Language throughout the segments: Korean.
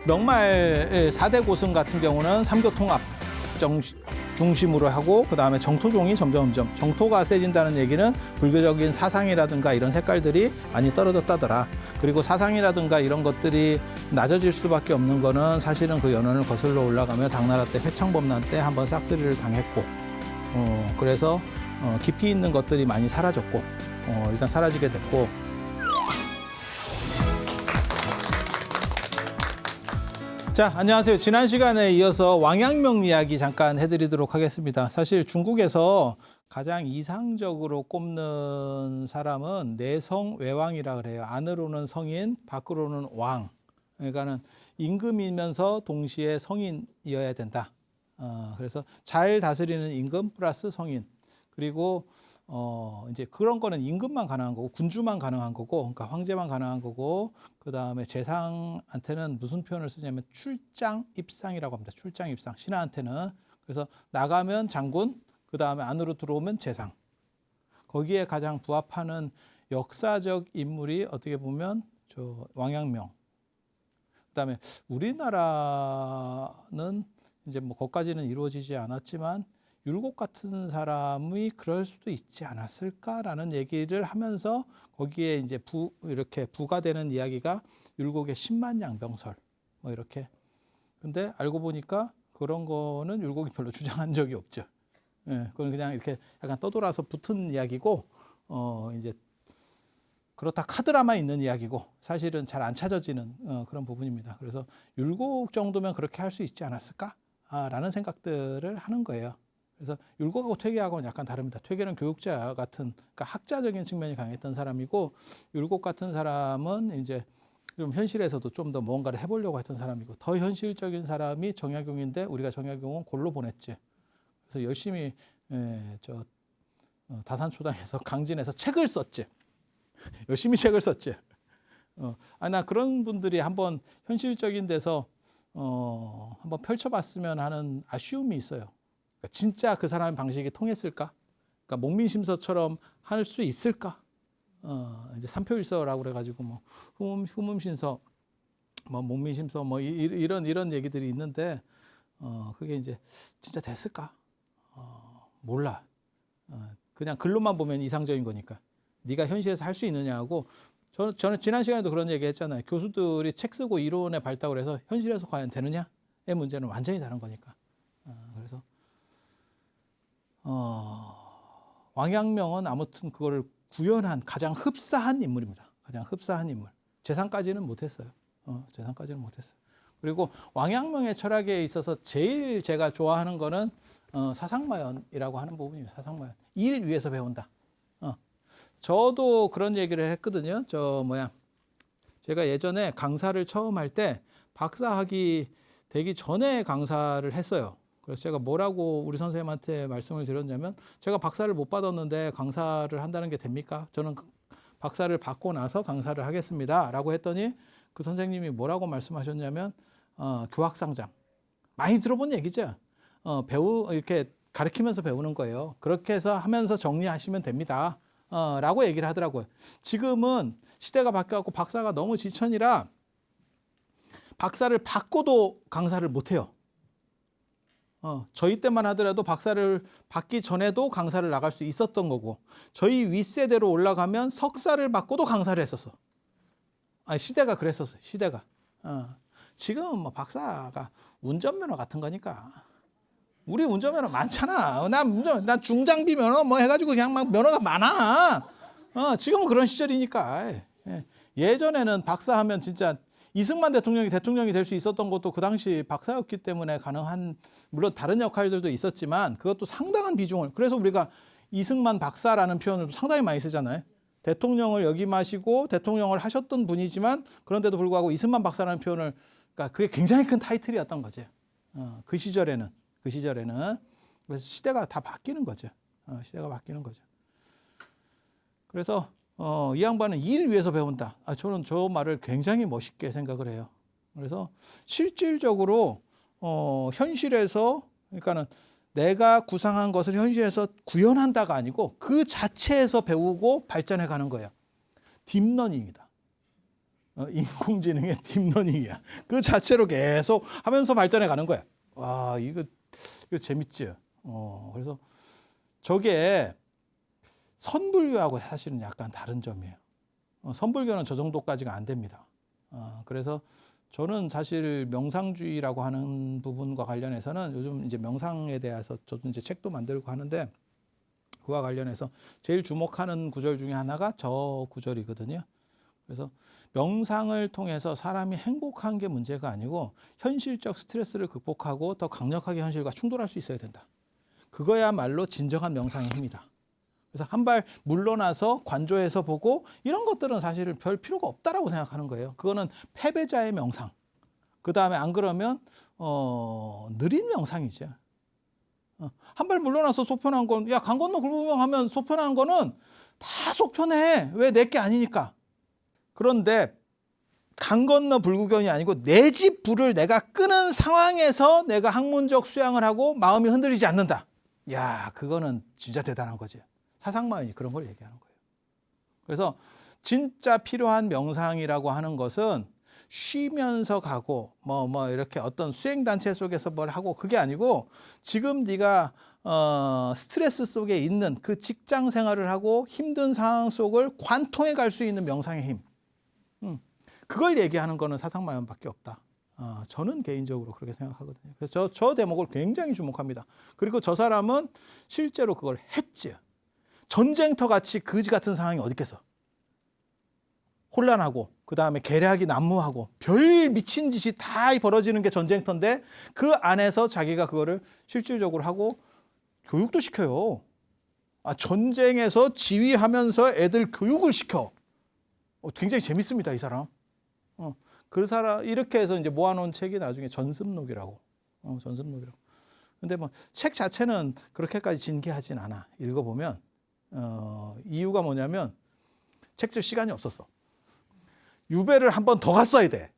명말 4대 고승 같은 경우는 삼교통합 중심으로 하고 그다음에 정토종이 점점점 정토가 세진다는 얘기는 불교적인 사상이라든가 이런 색깔들이 많이 떨어졌다더라. 그리고 사상이라든가 이런 것들이 낮아질 수밖에 없는 거는 사실은 그 연원을 거슬러 올라가며 당나라 때 회창범난 때 한번 싹쓸이를 당했고 그래서 깊이 있는 것들이 많이 사라졌고 일단 사라지게 됐고 자, 안녕하세요. 지난 시간에 이어서 왕양명 이야기 잠깐 해드리도록 하겠습니다. 사실 중국에서 가장 이상적으로 꼽는 사람은 내성외왕이라 그래요. 안으로는 성인, 밖으로는 왕. 그러니까는 임금이면서 동시에 성인이어야 된다. 그래서 잘 다스리는 임금 플러스 성인. 그리고 이제 그런 거는 임금만 가능한 거고 군주만 가능한 거고 그러니까 황제만 가능한 거고 그다음에 재상한테는 무슨 표현을 쓰냐면 출장입상이라고 합니다. 출장입상. 신하한테는. 그래서 나가면 장군, 그다음에 안으로 들어오면 재상. 거기에 가장 부합하는 역사적 인물이 어떻게 보면 저 왕양명. 그다음에 우리나라는 이제 뭐 거기까지는 이루어지지 않았지만 율곡 같은 사람이 그럴 수도 있지 않았을까라는 얘기를 하면서 거기에 이제 이렇게 부가되는 이야기가 율곡의 10만 양병설 뭐 이렇게. 근데 알고 보니까 그런 거는 율곡이 별로 주장한 적이 없죠. 예, 그건 그냥 이렇게 약간 떠돌아서 붙은 이야기고 이제 그렇다 카드라만 있는 이야기고 사실은 잘 안 찾아지는 그런 부분입니다. 그래서 율곡 정도면 그렇게 할 수 있지 않았을까라는 생각들을 하는 거예요. 그래서 율곡하고 퇴계하고는 약간 다릅니다. 퇴계는 교육자 같은, 그러니까 학자적인 측면이 강했던 사람이고, 율곡 같은 사람은 이제 좀 현실에서도 좀 더 뭔가를 해보려고 했던 사람이고, 더 현실적인 사람이 정약용인데 우리가 정약용은 골로 보냈지. 그래서 열심히 다산초당에서 강진에서 책을 썼지. 열심히 책을 썼지. 나 그런 분들이 한번 현실적인 데서 한번 펼쳐봤으면 하는 아쉬움이 있어요. 진짜 그 사람의 방식이 통했을까? 그러니까 목민심서처럼 할 수 있을까? 이제 삼표일서라고 그래가지고 뭐 후문심서, 뭐 목민심서, 뭐 이런 얘기들이 있는데 그게 이제 진짜 됐을까? 몰라. 그냥 글로만 보면 이상적인 거니까. 네가 현실에서 할 수 있느냐고. 저는 지난 시간에도 그런 얘기 했잖아요. 교수들이 책 쓰고 이론에 발달을 해서 현실에서 과연 되느냐의 문제는 완전히 다른 거니까. 그래서 왕양명은 아무튼 그거를 구현한 가장 흡사한 인물입니다. 가장 흡사한 인물. 재상까지는 못했어요. 재상까지는 못했어요. 그리고 왕양명의 철학에 있어서 제일 제가 좋아하는 거는 사상마연이라고 하는 부분이에요. 사상마연. 일 위에서 배운다. 저도 그런 얘기를 했거든요. 제가 예전에 강사를 처음 할 때 박사학위 되기 전에 강사를 했어요. 그래서 제가 뭐라고 우리 선생님한테 말씀을 드렸냐면 제가 박사를 못 받았는데 강사를 한다는 게 됩니까? 저는 박사를 받고 나서 강사를 하겠습니다. 라고 했더니 그 선생님이 뭐라고 말씀하셨냐면 교학상장. 많이 들어본 얘기죠. 이렇게 가르치면서 배우는 거예요. 그렇게 해서 하면서 정리하시면 됩니다. 라고 얘기를 하더라고요. 지금은 시대가 바뀌어갖고 박사가 너무 지천이라 박사를 받고도 강사를 못 해요. 저희 때만 하더라도 박사를 받기 전에도 강사를 나갈 수 있었던 거고 저희 윗세대로 올라가면 석사를 받고도 강사를 했었어. 시대가 그랬었어요. 시대가. 지금은 뭐 박사가 운전면허 같은 거니까. 우리 운전면허 많잖아. 난 중장비 면허 뭐 해가지고 그냥 막 면허가 많아. 지금은 그런 시절이니까. 예전에는 박사하면 진짜 이승만 대통령이 될 수 있었던 것도 그 당시 박사였기 때문에 가능한, 물론 다른 역할들도 있었지만 그것도 상당한 비중을, 그래서 우리가 이승만 박사라는 표현을 상당히 많이 쓰잖아요. 대통령을 역임하시고 대통령을 하셨던 분이지만 그런데도 불구하고 이승만 박사라는 표현을, 그러니까 그게 굉장히 큰 타이틀이었던 거죠. 그 시절에는. 그래서 시대가 다 바뀌는 거죠. 시대가 바뀌는 거죠. 그래서 이 양반은 일 위해서 배운다. 저는 저 말을 굉장히 멋있게 생각을 해요. 그래서 실질적으로 현실에서, 그러니까는 내가 구상한 것을 현실에서 구현한다가 아니고 그 자체에서 배우고 발전해 가는 거예요. 딥러닝이다. 인공지능의 딥러닝이야. 그 자체로 계속 하면서 발전해 가는 거야. 와, 이거 재밌지. 그래서 저게 선불교하고 사실은 약간 다른 점이에요. 선불교는 저 정도까지가 안 됩니다. 그래서 저는 사실 명상주의라고 하는 부분과 관련해서는 요즘 이제 명상에 대해서 저도 이제 책도 만들고 하는데 그와 관련해서 제일 주목하는 구절 중에 하나가 저 구절이거든요. 그래서 명상을 통해서 사람이 행복한 게 문제가 아니고 현실적 스트레스를 극복하고 더 강력하게 현실과 충돌할 수 있어야 된다. 그거야말로 진정한 명상의 힘이다. 그래서 한 발 물러나서 관조해서 보고 이런 것들은 사실은 별 필요가 없다라고 생각하는 거예요. 그거는 패배자의 명상. 그 다음에 안 그러면 느린 명상이죠. 한 발 물러나서 속편한 건, 야, 강 건너 굴구경하면 속편하는 거는 다 속편해. 왜 내 게 아니니까. 그런데 강 건너 불구경이 아니고 내 집 불을 내가 끄는 상황에서 내가 학문적 수양을 하고 마음이 흔들리지 않는다. 야, 그거는 진짜 대단한 거지. 사상마인이 그런 걸 얘기하는 거예요. 그래서 진짜 필요한 명상이라고 하는 것은 쉬면서 가고 뭐 이렇게 어떤 수행단체 속에서 뭘 하고 그게 아니고 지금 네가 스트레스 속에 있는 그 직장 생활을 하고 힘든 상황 속을 관통해 갈 수 있는 명상의 힘. 그걸 얘기하는 거는 사상마연밖에 없다. 저는 개인적으로 그렇게 생각하거든요. 그래서 저 대목을 굉장히 주목합니다. 그리고 저 사람은 실제로 그걸 했지. 전쟁터 같이 거지 같은 상황이 어디 있겠어. 혼란하고 그다음에 계략이 난무하고 별 미친 짓이 다 벌어지는 게 전쟁터인데 그 안에서 자기가 그거를 실질적으로 하고 교육도 시켜요. 전쟁에서 지휘하면서 애들 교육을 시켜. 굉장히 재밌습니다, 이 사람. 그 사람 이렇게 해서 이제 모아놓은 책이 나중에 전습록이라고. 전습록이라고. 근데 뭐 책 자체는 그렇게까지 진귀하진 않아. 읽어보면 이유가 뭐냐면 책 쓸 시간이 없었어. 유배를 한 번 더 갔어야 돼.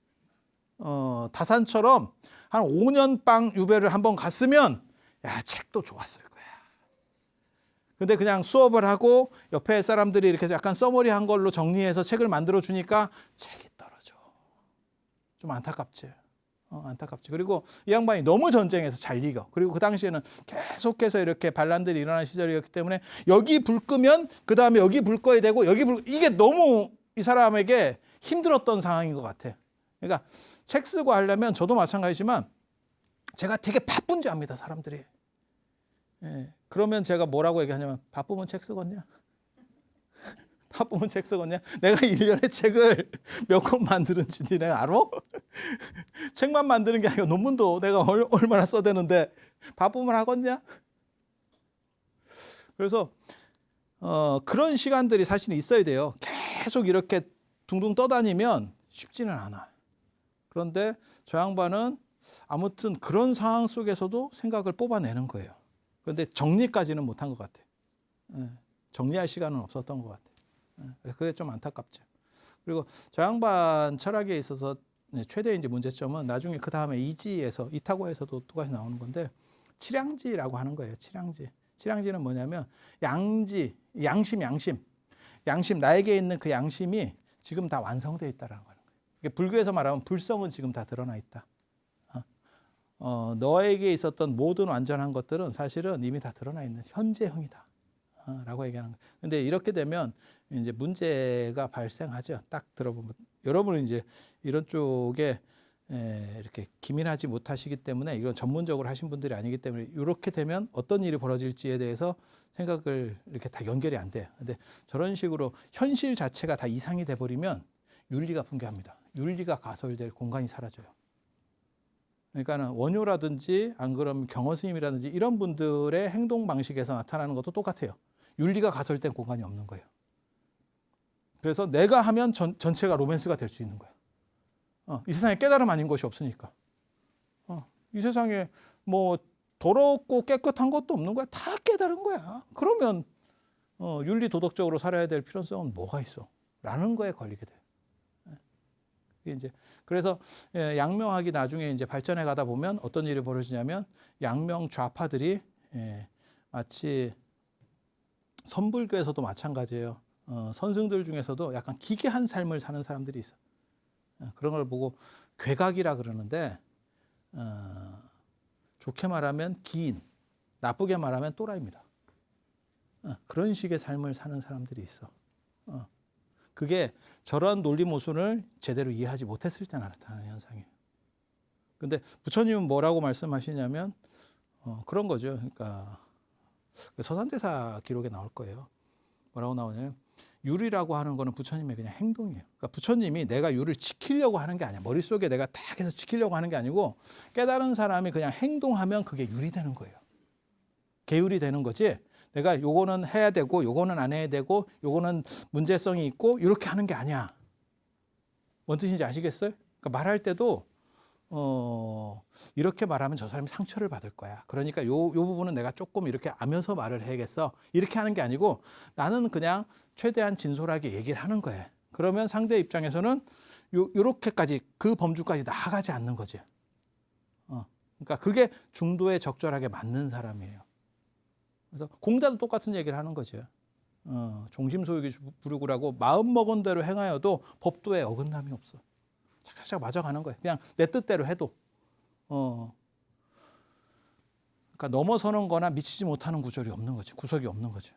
다산처럼 한 5년 빵 유배를 한 번 갔으면 야, 책도 좋았을 거야. 근데 그냥 수업을 하고 옆에 사람들이 이렇게 약간 써머리한 걸로 정리해서 책을 만들어 주니까 책이 떨어져. 좀 안타깝지. 안타깝지. 그리고 이 양반이 너무 전쟁에서 잘 이겨. 그리고 그 당시에는 계속해서 이렇게 반란들이 일어난 시절이었기 때문에 여기 불 끄면 그 다음에 여기 불 꺼야 되고 이게 너무 이 사람에게 힘들었던 상황인 것 같아. 그러니까 책 쓰고 하려면 저도 마찬가지지만 제가 되게 바쁜 줄 압니다, 사람들이. 예. 그러면 제가 뭐라고 얘기하냐면 바쁘면 책 쓰겠냐? 바쁘면 책 쓰겠냐? 내가 1년에 책을 몇 권 만드는지 니네 알아? 책만 만드는 게 아니고 논문도 내가 얼마나 써대는데 바쁘면 하겠냐? 그래서 그런 시간들이 사실 있어야 돼요. 계속 이렇게 둥둥 떠다니면 쉽지는 않아. 그런데 저 양반은 아무튼 그런 상황 속에서도 생각을 뽑아내는 거예요. 그런데 정리까지는 못한 것 같아. 정리할 시간은 없었던 것 같아. 그게 좀 안타깝죠. 그리고 저 양반 철학에 있어서 최대 이제 문제점은 나중에 그 다음에 이타고에서도 똑같이 나오는 건데 칠양지라고 하는 거예요. 칠양지. 칠양지는 뭐냐면 양심 나에게 있는 그 양심이 지금 다 완성되어 있다라는 거예요. 불교에서 말하면 불성은 지금 다 드러나 있다. 너에게 있었던 모든 완전한 것들은 사실은 이미 다 드러나 있는 현재형이다. 라고 얘기하는 거예요. 근데 이렇게 되면 이제 문제가 발생하죠. 딱 들어보면. 여러분은 이제 이런 쪽에 이렇게 기민하지 못하시기 때문에 이런 전문적으로 하신 분들이 아니기 때문에 이렇게 되면 어떤 일이 벌어질지에 대해서 생각을 이렇게 다 연결이 안 돼요. 근데 저런 식으로 현실 자체가 다 이상이 돼버리면 윤리가 붕괴합니다. 윤리가 가설될 공간이 사라져요. 그러니까 원효라든지 안 그러면 경허 스님이라든지 이런 분들의 행동 방식에서 나타나는 것도 똑같아요. 윤리가 가설된 공간이 없는 거예요. 그래서 내가 하면 전체가 로맨스가 될 수 있는 거예요. 이 세상에 깨달음 아닌 것이 없으니까. 이 세상에 뭐 더럽고 깨끗한 것도 없는 거야. 다 깨달은 거야. 그러면 윤리 도덕적으로 살아야 될 필요성은 뭐가 있어? 라는 거에 걸리게 돼요. 이제 그래서 양명학이 나중에 이제 발전해 가다 보면 어떤 일이 벌어지냐면 양명 좌파들이 마치 선불교에서도 마찬가지예요. 선승들 중에서도 약간 기괴한 삶을 사는 사람들이 있어. 그런 걸 보고 괴각이라 그러는데 좋게 말하면 기인, 나쁘게 말하면 또라이입니다. 그런 식의 삶을 사는 사람들이 있어. 그게 저런 논리 모순을 제대로 이해하지 못했을 때 나타나는 현상이에요. 근데 부처님은 뭐라고 말씀하시냐면 그런 거죠. 그러니까 서산대사 기록에 나올 거예요. 뭐라고 나오냐면 율이라고 하는 거는 부처님의 그냥 행동이에요. 그러니까 부처님이 내가 율을 지키려고 하는 게 아니야. 머릿속에 내가 딱 해서 지키려고 하는 게 아니고 깨달은 사람이 그냥 행동하면 그게 율이 되는 거예요. 계율이 되는 거지. 내가 요거는 해야 되고 요거는 안 해야 되고 요거는 문제성이 있고 이렇게 하는 게 아니야. 뭔 뜻인지 아시겠어요? 그러니까 말할 때도 이렇게 말하면 저 사람이 상처를 받을 거야. 그러니까 요 부분은 내가 조금 이렇게 아면서 말을 해야겠어. 이렇게 하는 게 아니고 나는 그냥 최대한 진솔하게 얘기를 하는 거예요. 그러면 상대 입장에서는 요렇게까지 그 범주까지 나아가지 않는 거지. 그러니까 그게 중도에 적절하게 맞는 사람이에요. 그래서 공자도 똑같은 얘기를 하는 거죠. 종심소유기 부르구라고 마음 먹은 대로 행하여도 법도에 어긋남이 없어. 착착착 맞아가는 거예요. 그냥 내 뜻대로 해도. 그러니까 넘어서는 거나 미치지 못하는 구절이 없는 거죠. 구석이 없는 거죠.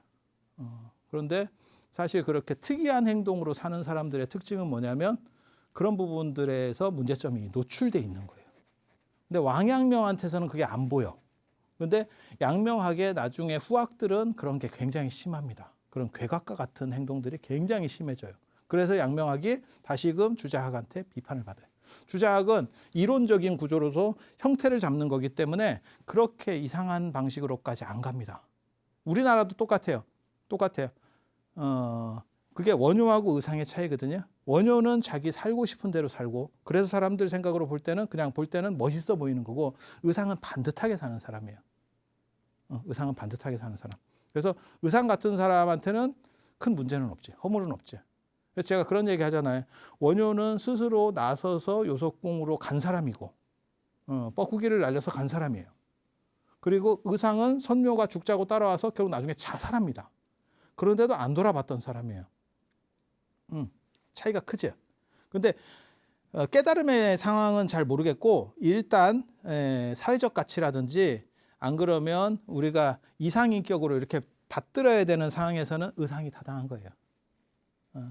그런데 사실 그렇게 특이한 행동으로 사는 사람들의 특징은 뭐냐면 그런 부분들에서 문제점이 노출돼 있는 거예요. 근데 왕양명한테서는 그게 안 보여. 근데 양명하게 나중에 후학들은 그런 게 굉장히 심합니다. 그런 괴각과 같은 행동들이 굉장히 심해져요. 그래서 양명학이 다시금 주자학한테 비판을 받아요. 주자학은 이론적인 구조로서 형태를 잡는 거기 때문에 그렇게 이상한 방식으로까지 안 갑니다. 우리나라도 똑같아요. 그게 원효하고 의상의 차이거든요. 원효는 자기 살고 싶은 대로 살고 그래서 사람들 생각으로 볼 때는 그냥 볼 때는 멋있어 보이는 거고 의상은 반듯하게 사는 사람이에요. 의상은 반듯하게 사는 사람. 그래서 의상 같은 사람한테는 큰 문제는 없지. 허물은 없지. 그래서 제가 그런 얘기 하잖아요. 원효는 스스로 나서서 요속궁으로 간 사람이고 뻐꾸기를 날려서 간 사람이에요. 그리고 의상은 선묘가 죽자고 따라와서 결국 나중에 자살합니다. 그런데도 안 돌아봤던 사람이에요. 차이가 크죠. 근데 깨달음의 상황은 잘 모르겠고 일단 사회적 가치라든지 안 그러면 우리가 이상인격으로 이렇게 받들어야 되는 상황에서는 의상이 타당한 거예요.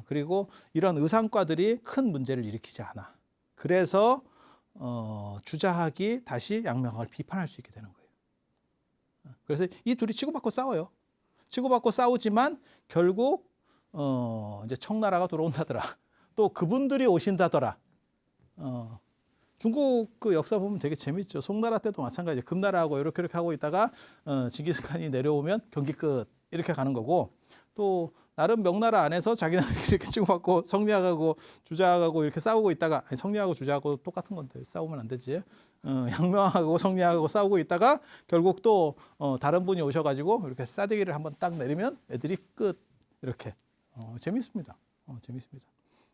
그리고 이런 의상과들이 큰 문제를 일으키지 않아. 그래서 주자학이 다시 양명학을 비판할 수 있게 되는 거예요. 그래서 이 둘이 치고받고 싸워요. 치고받고 싸우지만 결국 이제 청나라가 들어온다더라. 또 그분들이 오신다더라. 중국 그 역사 보면 되게 재밌죠. 송나라 때도 마찬가지예요. 금나라하고 이렇게 하고 있다가 징기스칸이 내려오면 경기 끝 이렇게 가는 거고 또 나름 명나라 안에서 자기네들이 이렇게 치고받고 성리학하고 주자학하고 이렇게 싸우고 있다가 아니, 성리학하고 주자하고 똑같은 건데 싸우면 안 되지. 양명하고 성리학하고 싸우고 있다가 결국 또 다른 분이 오셔가지고 이렇게 싸대기를 한번 딱 내리면 애들이 끝 이렇게 재밌습니다. 재밌습니다.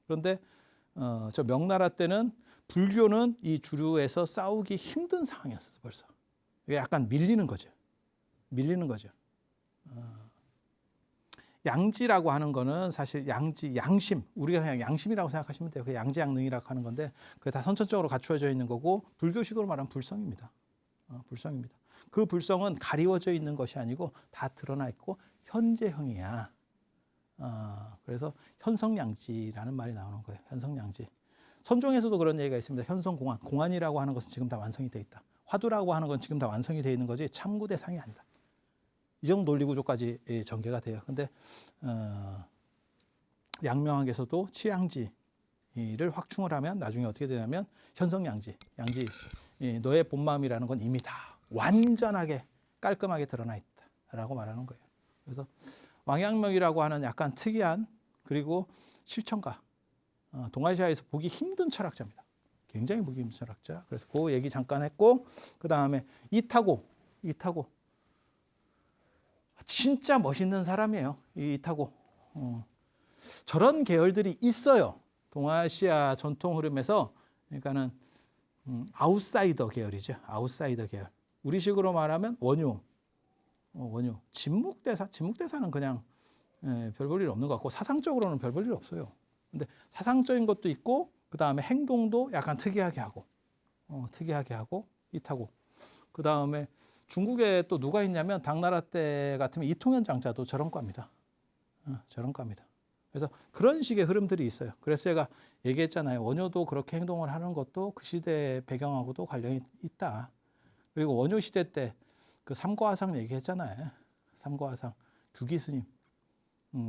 그런데 저 명나라 때는 불교는 이 주류에서 싸우기 힘든 상황이었어요. 벌써 이게 약간 밀리는 거죠. 양지라고 하는 거는 사실 양심 우리가 그냥 양심이라고 생각하시면 돼요. 그 양지양능이라고 하는 건데 그게 다 선천적으로 갖추어져 있는 거고 불교식으로 말하면 불성입니다. 불성입니다. 그 불성은 가리워져 있는 것이 아니고 다 드러나 있고 현재형이야. 그래서 현성양지라는 말이 나오는 거예요. 현성양지. 선종에서도 그런 얘기가 있습니다. 현성공안. 공안이라고 하는 것은 지금 다 완성이 돼 있다. 화두라고 하는 건 지금 다 완성이 돼 있는 거지 참구 대상이 아니다. 이 정도 논리 구조까지 전개가 돼요. 근데 양명학에서도 치양지를 확충을 하면 나중에 어떻게 되냐면 현성양지, 너의 본마음이라는 건 이미 다 완전하게 깔끔하게 드러나 있다라고 말하는 거예요. 그래서 왕양명이라고 하는 약간 특이한 그리고 실천가, 동아시아에서 보기 힘든 철학자입니다. 굉장히 보기 힘든 철학자. 그래서 그 얘기 잠깐 했고 그 다음에 이타고 진짜 멋있는 사람이에요. 이타고 저런 계열들이 있어요. 동아시아 전통 흐름에서 그러니까는 아웃사이더 계열이죠. 아웃사이더 계열. 우리식으로 말하면 원효. 진묵대사는 그냥 별 볼 일 없는 것 같고 사상적으로는 별 볼 일 없어요. 근데 사상적인 것도 있고 그 다음에 행동도 약간 특이하게 하고, 이타고. 그 다음에 중국에 또 누가 있냐면 당나라 때 같으면 이통현 장자도 저런 과입니다. 저런 과입니다. 그래서 그런 식의 흐름들이 있어요. 그래서 제가 얘기했잖아요. 원효도 그렇게 행동을 하는 것도 그 시대 배경하고도 관련이 있다. 그리고 원효 시대 때 그 삼과하상 얘기했잖아요. 삼과하상 규기 스님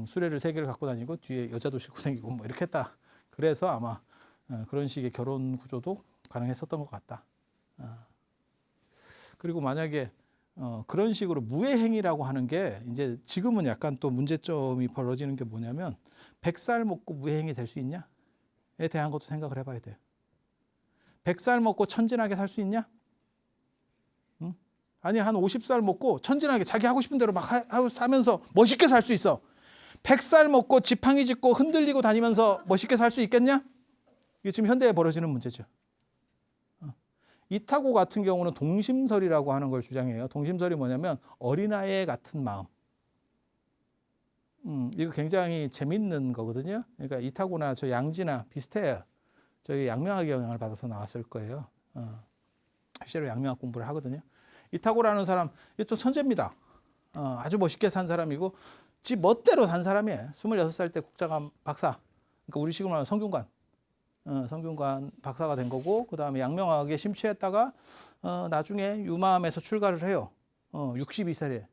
수레를 3개를 갖고 다니고 뒤에 여자도 싣고 다니고 뭐 이렇게 했다. 그래서 아마 그런 식의 결혼 구조도 가능했었던 것 같다. 그리고 만약에 그런 식으로 무해행위라고 하는 게 이제 지금은 약간 또 문제점이 벌어지는 게 뭐냐면 100살 먹고 무해행위 될 수 있냐에 대한 것도 생각을 해봐야 돼요. 100살 먹고 천진하게 살 수 있냐? 아니 한 50살 먹고 천진하게 자기 하고 싶은 대로 막 사면서 멋있게 살 수 있어. 100살 먹고 지팡이 짚고 흔들리고 다니면서 멋있게 살 수 있겠냐? 이게 지금 현대에 벌어지는 문제죠. 이타고 같은 경우는 동심설이라고 하는 걸 주장해요. 동심설이 뭐냐면 어린아이 같은 마음. 이거 굉장히 재밌는 거거든요. 그러니까 이타고나 저 양지나 비슷해요. 저희 양명학 영향을 받아서 나왔을 거예요. 실제로 양명학 공부를 하거든요. 이타고라는 사람, 또 천재입니다. 아주 멋있게 산 사람이고 지 멋대로 산 사람이에요. 26살 때 국자관 박사. 그러니까 우리 식으로 말하면 성균관. 성균관 박사가 된 거고, 그 다음에 양명학에 심취했다가 나중에 유마함에서 출가를 해요. 62세래.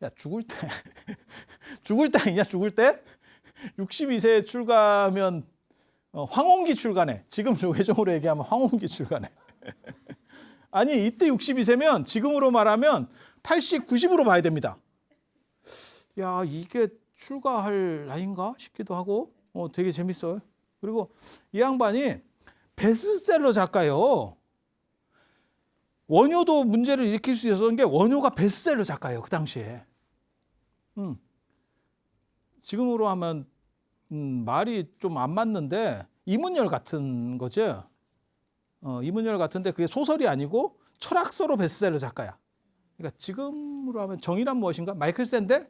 야, 죽을 때 아니냐, 죽을 때? 62세에 출가하면 황혼기 출가네. 지금 외종으로 얘기하면 황혼기 출가네. 아니, 이때 62세면 지금으로 말하면 80, 90으로 봐야 됩니다. 야, 이게 출가할 나이인가 싶기도 하고, 되게 재밌어요. 그리고 이 양반이 베스트셀러 작가예요. 원효도 문제를 일으킬 수 있었던 게 원효가 베스트셀러 작가예요. 그 당시에. 지금으로 하면 말이 좀 안 맞는데 이문열 같은 거죠. 이문열 같은데 그게 소설이 아니고 철학서로 베스트셀러 작가야. 그러니까 지금으로 하면 정의란 무엇인가? 마이클 샌델?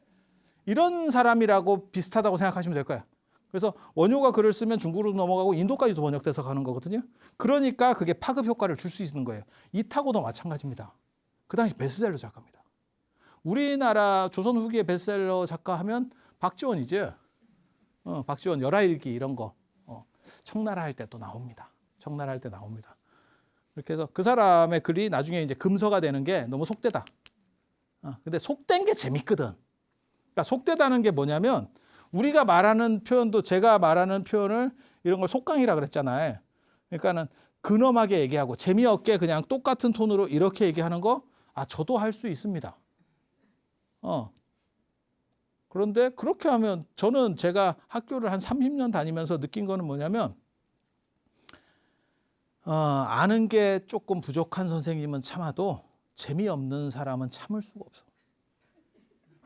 이런 사람이라고 비슷하다고 생각하시면 될 거야. 그래서 원효가 글을 쓰면 중국으로 넘어가고 인도까지도 번역돼서 가는 거거든요. 그러니까 그게 파급 효과를 줄 수 있는 거예요. 이타고도 마찬가지입니다. 그 당시 베스트셀러 작가입니다. 우리나라 조선 후기의 베스트셀러 작가 하면 박지원이죠. 박지원 열하일기 이런 거. 청나라 할 때 또 나옵니다. 청나라 할 때 나옵니다. 이렇게 해서 그 사람의 글이 나중에 이제 금서가 되는 게 너무 속되다. 근데 속된 게 재밌거든. 그러니까 속되다는 게 뭐냐면 우리가 말하는 표현도 제가 말하는 표현을 이런 걸 속강이라 그랬잖아요. 그러니까는 근엄하게 얘기하고 재미없게 그냥 똑같은 톤으로 이렇게 얘기하는 거, 저도 할 수 있습니다. 그런데 그렇게 하면 저는 제가 학교를 한 30년 다니면서 느낀 거는 뭐냐면 아는 게 조금 부족한 선생님은 참아도 재미없는 사람은 참을 수가 없어.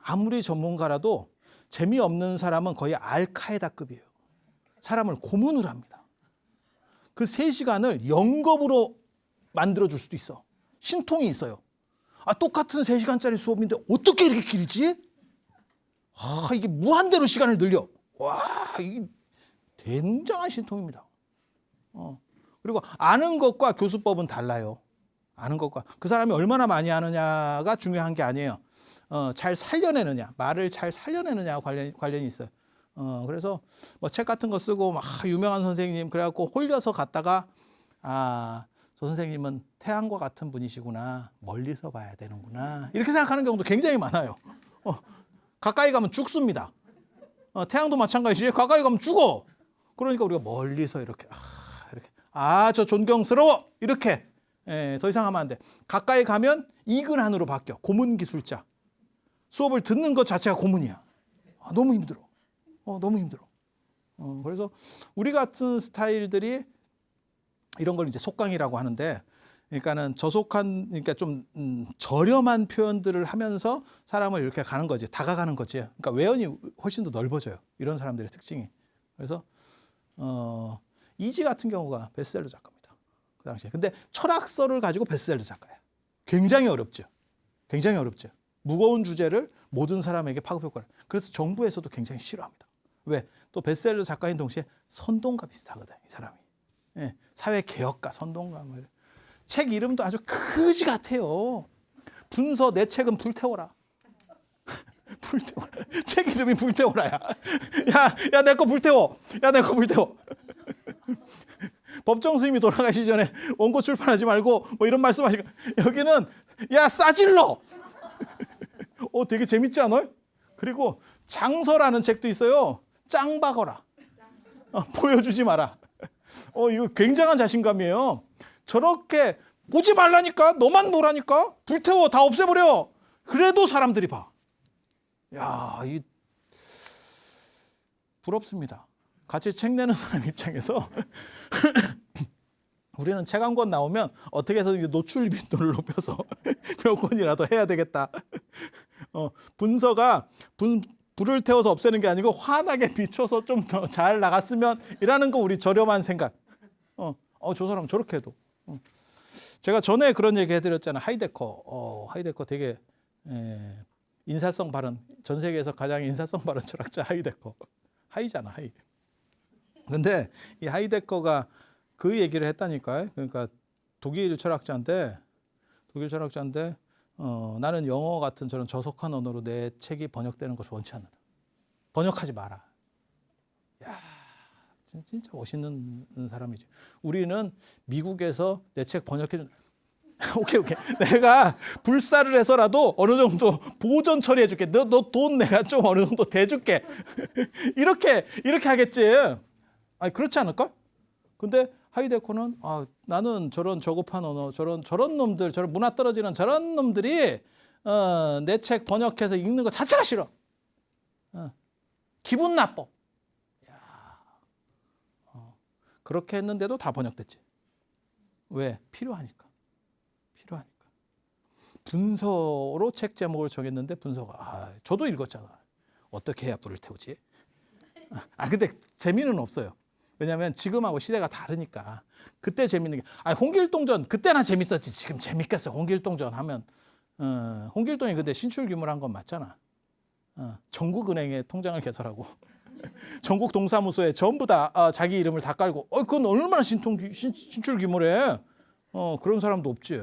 아무리 전문가라도 재미없는 사람은 거의 알카에다급이에요. 사람을 고문을 합니다. 그 3시간을 영겁으로 만들어줄 수도 있어. 신통이 있어요. 똑같은 3시간짜리 수업인데 어떻게 이렇게 길지? 이게 무한대로 시간을 늘려. 이게 굉장한 신통입니다. 그리고 아는 것과 교수법은 달라요. 아는 것과 그 사람이 얼마나 많이 아느냐가 중요한 게 아니에요. 잘 살려내느냐, 말을 잘 살려내느냐와 관련이 있어요. 그래서 뭐 책 같은 거 쓰고 막 유명한 선생님 그래갖고 홀려서 갔다가 저 선생님은 태양과 같은 분이시구나, 멀리서 봐야 되는구나 이렇게 생각하는 경우도 굉장히 많아요. 가까이 가면 죽습니다. 태양도 마찬가지지. 가까이 가면 죽어. 그러니까 우리가 멀리서 이렇게 저 존경스러워 이렇게 더 이상 하면 안 돼. 가까이 가면 이근한으로 바뀌어. 고문 기술자. 수업을 듣는 것 자체가 고문이야. 너무 힘들어. 너무 힘들어. 그래서 우리 같은 스타일들이 이런 걸 이제 속강이라고 하는데, 그러니까는 그러니까 좀 저렴한 표현들을 하면서 사람을 이렇게 가는 거지, 다가가는 거지. 그러니까 외연이 훨씬 더 넓어져요. 이런 사람들의 특징이. 그래서 이지 같은 경우가 베스트셀러 작가입니다. 그 당시에. 근데 철학서를 가지고 베스트셀러 작가야. 굉장히 어렵죠. 굉장히 어렵죠. 무거운 주제를 모든 사람에게 파급 효과를. 그래서 정부에서도 굉장히 싫어합니다. 왜? 또 베스트셀러 작가인 동시에 선동가 비슷하거든, 이 사람이. 예, 사회 개혁가, 선동가. 뭐. 책 이름도 아주 그지 같아요. 분서 내 책은 불태워라. 불태워라. 책 이름이 불태워라야. 야, 내 거 불태워. 야, 내 거 불태워. 법정 스님이 돌아가시기 전에 원고 출판하지 말고 뭐 이런 말씀하시고 여기는 야 싸질러. 되게 재밌지 않아요? 그리고 장서라는 책도 있어요. 짱 박어라. 보여주지 마라. 이거 굉장한 자신감이에요. 저렇게 보지 말라니까, 너만 보라니까, 불태워, 다 없애버려. 그래도 사람들이 봐. 야, 부럽습니다. 같이 책 내는 사람 입장에서 우리는 책 한 권 나오면 어떻게 해서 노출 빈도를 높여서 몇 권이라도 해야 되겠다. 분서가 불을 태워서 없애는 게 아니고 환하게 비춰서 좀 더 잘 나갔으면 이라는 거 우리 저렴한 생각. 저 사람 저렇게 해도. 제가 전에 그런 얘기 해드렸잖아요. 하이데커 되게 인사성 발언, 전 세계에서 가장 인사성 발언 철학자 하이데커. 하이잖아, 하이. 근데 이 하이데커가 그 얘기를 했다니까요. 그러니까 독일 철학자인데 나는 영어 같은 저런 저속한 언어로 내 책이 번역되는 것을 원치 않는다. 번역하지 마라. 야, 진짜 멋있는 사람이지. 우리는 미국에서 내 책 번역해준. 오케이. 내가 불사를 해서라도 어느 정도 보전 처리해줄게. 너 돈 내가 좀 어느 정도 대줄게. 이렇게 하겠지. 아니 그렇지 않을까? 근데 하이데커는 나는 저런 저급한 언어, 저런 놈들, 저런 문화 떨어지는 저런 놈들이 내 책 번역해서 읽는 거 자체가 싫어. 기분 나빠. 그렇게 했는데도 다 번역됐지. 왜? 필요하니까. 분서로 책 제목을 정했는데 분서가 저도 읽었잖아. 어떻게 해야 불을 태우지? 근데 재미는 없어요. 왜냐하면 지금하고 시대가 다르니까. 그때 재밌는 게 홍길동전 그때나 재밌었지. 지금 재밌겠어. 홍길동전 하면 홍길동이 근데 신출귀몰한 건 맞잖아. 전국은행에 통장을 개설하고 전국 동사무소에 전부 다 자기 이름을 다 깔고 그건 얼마나 신출귀몰해. 그런 사람도 없지.